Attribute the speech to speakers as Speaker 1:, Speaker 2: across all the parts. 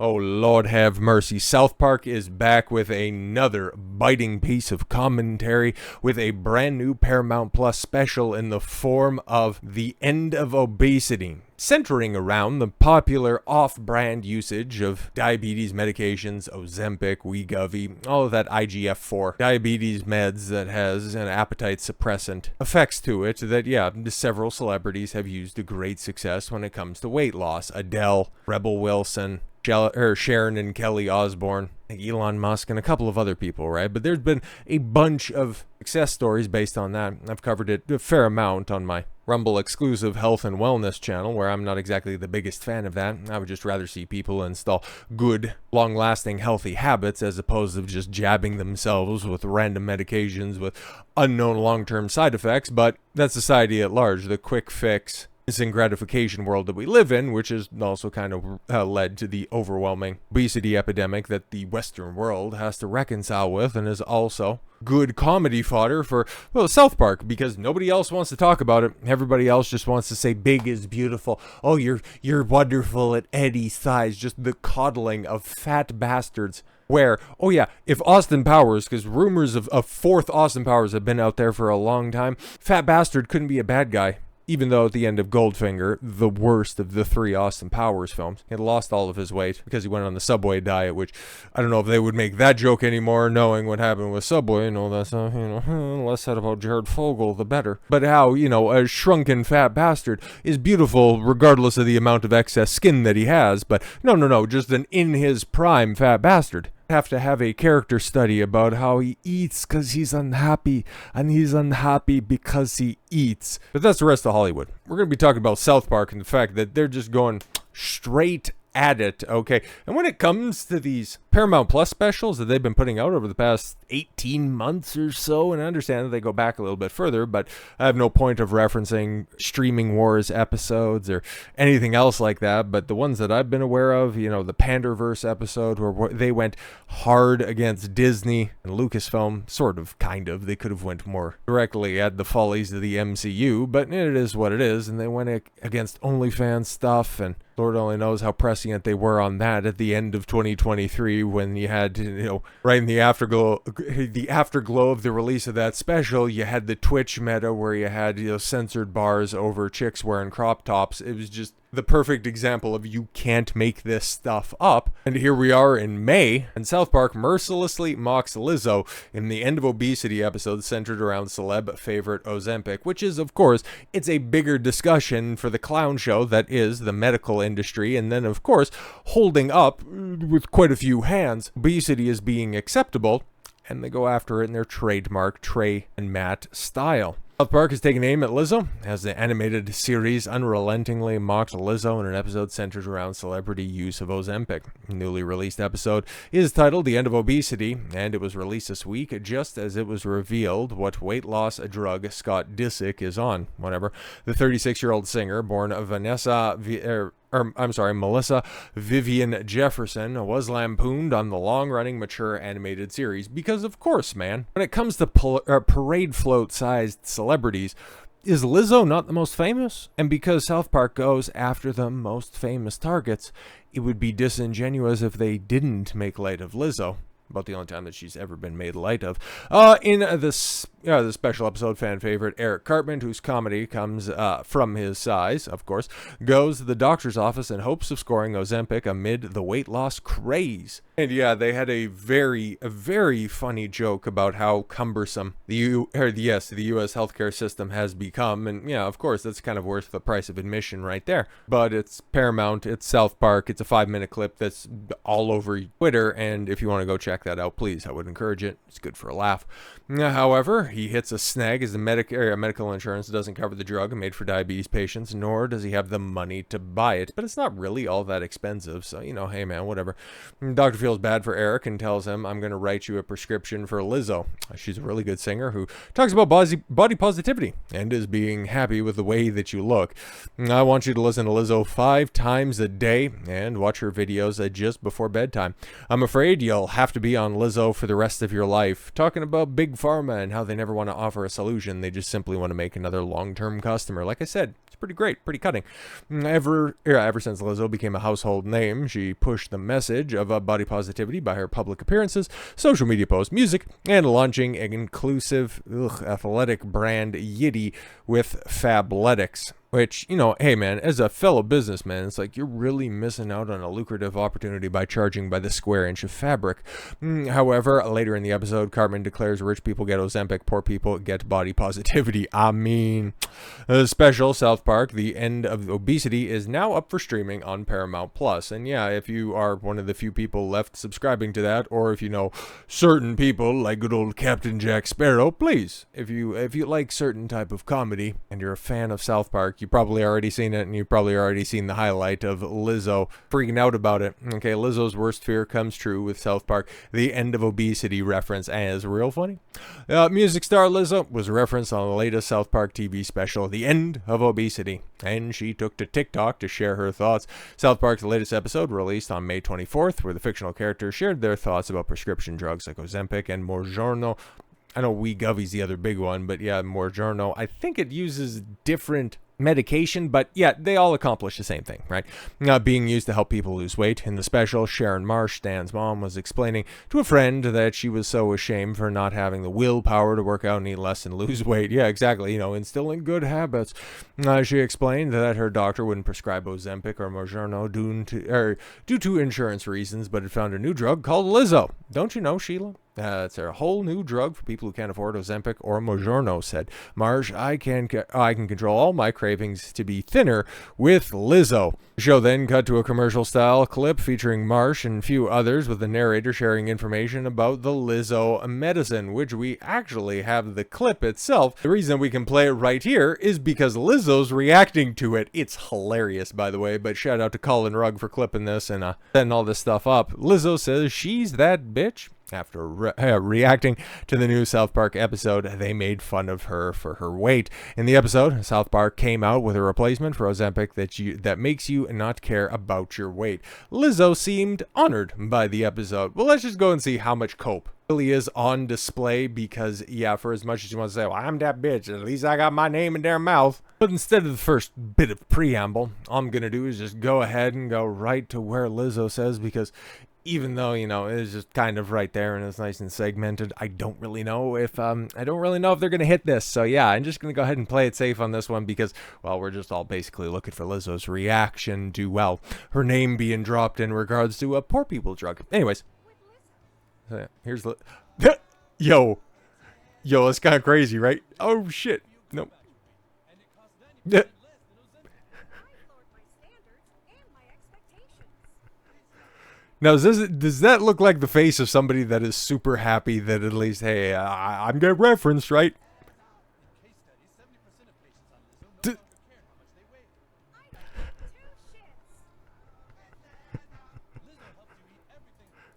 Speaker 1: Oh, Lord have mercy. South Park is back with another biting piece of commentary with a brand new Paramount Plus special in the form of The End of Obesity, centering around the popular off-brand usage of diabetes medications, Ozempic, Wegovy, all of that IGF-4 diabetes meds that has an appetite suppressant effects to it that, yeah, several celebrities have used to great success when it comes to weight loss. Adele, Rebel Wilson, Sharon and Kelly Osbourne, Elon Musk, and a couple of other people, right? But there's been a bunch of success stories based on that. I've covered it a fair amount on my Rumble exclusive health and wellness channel, where I'm not exactly the biggest fan of that. I would just rather see people install good, long-lasting, healthy habits as opposed to just jabbing themselves with random medications with unknown long-term side effects. But that's society at large, the quick fix instant gratification world that we live in, which has also kind of led to the overwhelming obesity epidemic that the Western world has to reconcile with, and is also good comedy fodder for, well, South Park, because nobody else wants to talk about it. Everybody else just wants to say big is beautiful. Oh, you're wonderful at any size. Just the coddling of fat bastards. Where, oh yeah, if Austin Powers, because rumors of a fourth Austin Powers have been out there for a long time, fat bastard couldn't be a bad guy. Even though at the end of Goldfinger, the worst of the three Austin Powers films, he had lost all of his weight because he went on the Subway diet, which I don't know if they would make that joke anymore, knowing what happened with Subway and all that stuff. Less said about Jared Fogle, the better. But how, a shrunken fat bastard is beautiful regardless of the amount of excess skin that he has. But no, just an in his prime fat bastard. Have to have a character study about how he eats because he's unhappy, and he's unhappy because he eats. But that's the rest of Hollywood. We're going to be talking about South Park and the fact that they're just going straight at it, okay? And when it comes to these Paramount Plus specials that they've been putting out over the past 18 months or so, and I understand that they go back a little bit further, but I have no point of referencing Streaming Wars episodes or anything else like that. But the ones that I've been aware of, the Panderverse episode where they went hard against Disney and Lucasfilm, sort of, kind of. They could have went more directly at the follies of the MCU, but it is what it is, and they went against OnlyFans stuff, and Lord only knows how prescient they were on that at the end of 2023 when you had, right in the afterglow of the release of that special, you had the Twitch meta where you had, censored bars over chicks wearing crop tops. It was just the perfect example of you can't make this stuff up. And here we are in May, and South Park mercilessly mocks Lizzo in the End of Obesity episode centered around celeb favorite Ozempic, which is, of course, it's a bigger discussion for the clown show that is the medical industry. And then, of course, holding up with quite a few hands, obesity is being acceptable, and they go after it in their trademark Trey and Matt style. South Park has taken aim at Lizzo, as the animated series unrelentingly mocked Lizzo in an episode centered around celebrity use of Ozempic. The newly released episode is titled The End of Obesity, and it was released this week just as it was revealed what weight loss drug Scott Disick is on. Whatever. The 36-year-old singer, born of Melissa Vivian Jefferson, was lampooned on the long-running mature animated series because, of course, man, when it comes to parade float-sized celebrities, is Lizzo not the most famous? And because South Park goes after the most famous targets, it would be disingenuous if they didn't make light of Lizzo. About the only time that she's ever been made light of. In the special episode, fan favorite Eric Cartman, whose comedy comes from his size, of course, goes to the doctor's office in hopes of scoring Ozempic amid the weight loss craze. And yeah, they had a very funny joke about how cumbersome the U.S. healthcare system has become. And yeah, of course, that's kind of worth the price of admission right there. But it's Paramount, it's South Park, it's a 5-minute clip that's all over Twitter, and if you want to go check that out, please, I would encourage it. It's good for a laugh. However, he hits a snag as the medical insurance doesn't cover the drug made for diabetes patients, nor does he have the money to buy it. But it's not really all that expensive, so, hey man, whatever. Doctor feels bad for Eric and tells him, I'm going to write you a prescription for Lizzo. She's a really good singer who talks about body positivity and is being happy with the way that you look. I want you to listen to Lizzo 5 times a day and watch her videos just before bedtime. I'm afraid you'll have to be be on Lizzo for the rest of your life, talking about Big Pharma and how they never want to offer a solution. They just simply want to make another long-term customer. Like I said, it's pretty great, pretty cutting. Ever since Lizzo became a household name, she pushed the message of body positivity by her public appearances, social media posts, music, and launching an inclusive athletic brand Yiddy with Fabletics. Which, you know, hey man, as a fellow businessman, it's like you're really missing out on a lucrative opportunity by charging by the square inch of fabric. However, later in the episode, Cartman declares rich people get Ozempic, poor people get body positivity. I mean, the special South Park, The End of Obesity, is now up for streaming on Paramount Plus. And yeah, if you are one of the few people left subscribing to that, or if you know certain people like good old Captain Jack Sparrow, please, if you like certain type of comedy and you're a fan of South Park, you've probably already seen it, and you've probably already seen the highlight of Lizzo freaking out about it. Okay, Lizzo's worst fear comes true with South Park. The End of Obesity reference as real funny. Music star Lizzo was referenced on the latest South Park TV special, The End of Obesity, and she took to TikTok to share her thoughts. South Park's latest episode released on May 24th, where the fictional characters shared their thoughts about prescription drugs like Ozempic and Mounjaro. I know Wegovy's the other big one, but yeah, Mounjaro. I think it uses different medication, but yeah, they all accomplish the same thing, right? Being used to help people lose weight. In the special, Sharon Marsh, Stan's mom, was explaining to a friend that she was so ashamed for not having the willpower to work out and eat less and lose weight. Yeah, exactly, you know, instilling good habits. She explained that her doctor wouldn't prescribe Ozempic or Mounjaro due to insurance reasons, but had found a new drug called Lizzo. Don't you know, Sheila? It's a whole new drug for people who can't afford Ozempic or Mounjaro, said Marsh. I can control all my cravings to be thinner with Lizzo. The show then cut to a commercial-style clip featuring Marsh and a few others, with the narrator sharing information about the Lizzo medicine, which we actually have the clip itself. The reason we can play it right here is because Lizzo's reacting to it. It's hilarious, by the way, but shout out to Colin Rugg for clipping this and setting all this stuff up. Lizzo says she's that bitch. After reacting to the new South Park episode, they made fun of her for her weight. In the episode, South Park came out with a replacement for Ozempic that makes you not care about your weight. Lizzo seemed honored by the episode. Well, let's just go and see how much cope really is on display, because yeah, for as much as you want to say, well, I'm that bitch, at least I got my name in their mouth. But instead of the first bit of preamble, all I'm gonna do is just go ahead and go right to where Lizzo says, because even though, you know, it's just kind of right there and it's nice and segmented, I don't really know if they're going to hit this. So yeah, I'm just going to go ahead and play it safe on this one, because, well, we're just all basically looking for Lizzo's reaction to, well, her name being dropped in regards to a poor people drug. Anyways, so yeah, here's yo, that's kind of crazy, right? Oh shit, no. Now, does that look like the face of somebody that is super happy that at least, hey, I'm getting referenced, right?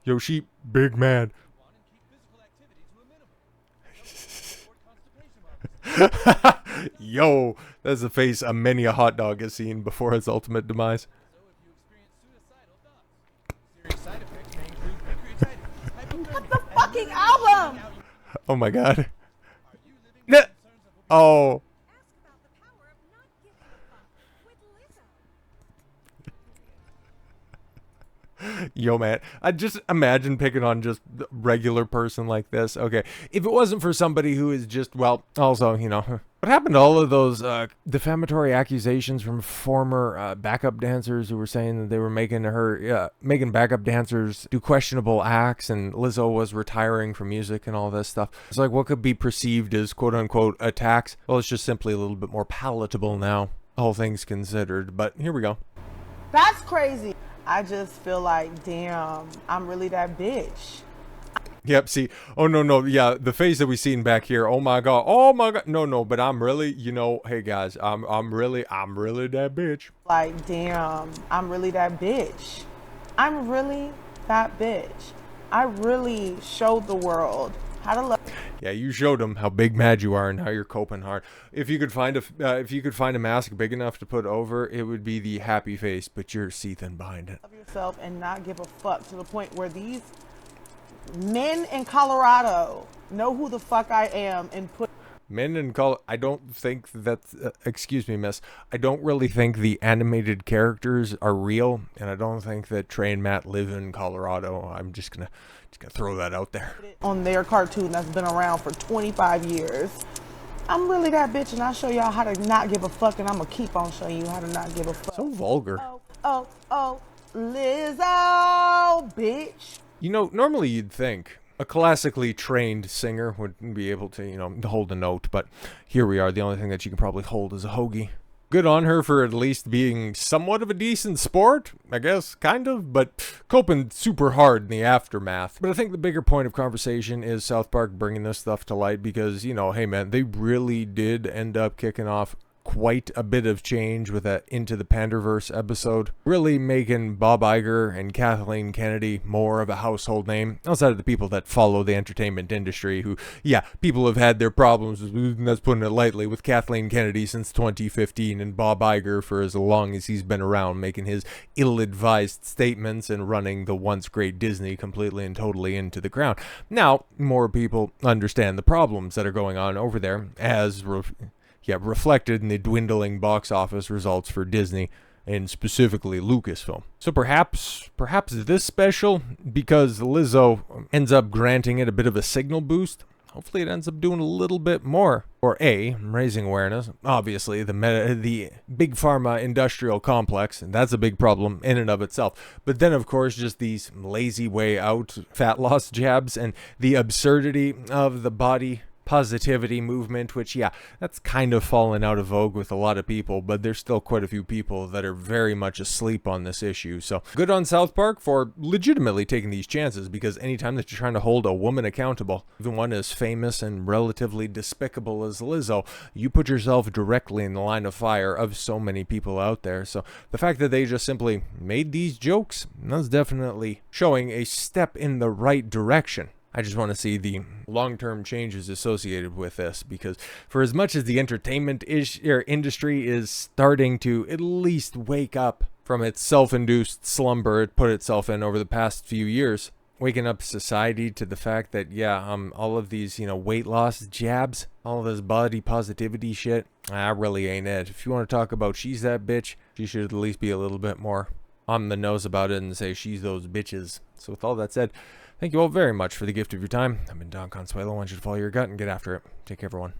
Speaker 1: Yo, she big mad. Yo, that's the face of many a hot dog has seen before its ultimate demise.
Speaker 2: Fucking album.
Speaker 1: Oh my god. Oh. Yo, man, I just imagine picking on just a regular person like this. Okay, if it wasn't for somebody who is just, well, also, you know, what happened to all of those defamatory accusations from former backup dancers who were saying that they were making backup dancers do questionable acts, and Lizzo was retiring from music and all this stuff? It's like, what could be perceived as quote-unquote attacks? Well, it's just simply a little bit more palatable now, all things considered. But here we go.
Speaker 2: That's crazy. I just feel like, damn, I'm really that bitch.
Speaker 1: Yep, see, oh no, yeah, the face that we seen back here, oh my god, no, but I'm really, you know, hey guys, I'm really that bitch.
Speaker 2: Like, damn, I'm really that bitch. I'm really that bitch. I really showed the world how to love.
Speaker 1: Yeah, you showed them how big mad you are and how you're coping hard. If you could find a mask big enough to put over, it would be the happy face, but you're seething behind it.
Speaker 2: Love yourself and not give a fuck, to the point where these Men in Colorado know who the fuck I am and put
Speaker 1: Men in Colorado, I don't think that, excuse me, miss, I don't really think the animated characters are real, and I don't think that Trey and Matt live in Colorado. I'm just gonna throw that out there.
Speaker 2: on their cartoon that's been around for 25 years. I'm really that bitch, and I'll show y'all how to not give a fuck, and I'm gonna keep on showing you how to not give a fuck.
Speaker 1: So vulgar.
Speaker 2: Oh, Lizzo, bitch.
Speaker 1: You know, normally you'd think a classically trained singer would be able to, hold a note, but here we are. The only thing that she can probably hold is a hoagie. Good on her for at least being somewhat of a decent sport, I guess, kind of, but coping super hard in the aftermath. But I think the bigger point of conversation is South Park bringing this stuff to light because, hey man, they really did end up kicking off quite a bit of change with that Into the Panderverse episode, really making Bob Iger and Kathleen Kennedy more of a household name outside of the people that follow the entertainment industry who, people have had their problems, that's putting it lightly, with Kathleen Kennedy since 2015 and Bob Iger for as long as he's been around, making his ill-advised statements and running the once great Disney completely and totally into the ground. Now, more people understand the problems that are going on over there as reflected in the dwindling box office results for Disney and specifically Lucasfilm. So perhaps this special, because Lizzo ends up granting it a bit of a signal boost, hopefully it ends up doing a little bit more. Or A, raising awareness. Obviously, the Big Pharma industrial complex, and that's a big problem in and of itself. But then, of course, just these lazy way out fat loss jabs and the absurdity of the body positivity movement, which, that's kind of fallen out of vogue with a lot of people, but there's still quite a few people that are very much asleep on this issue. So good on South Park for legitimately taking these chances, because anytime that you're trying to hold a woman accountable, even one as famous and relatively despicable as Lizzo, you put yourself directly in the line of fire of so many people out there. So the fact that they just simply made these jokes, that's definitely showing a step in the right direction. I just want to see the long-term changes associated with this, because for as much as the entertainment industry is starting to at least wake up from its self-induced slumber it put itself in over the past few years, waking up society to the fact that, all of these, weight loss jabs, all of this body positivity shit, really ain't it. If you want to talk about she's that bitch, she should at least be a little bit more on the nose about it and say she's those bitches. So with all that said, thank you all very much for the gift of your time. I've been Don Consuelo. I want you to follow your gut and get after it. Take care, everyone.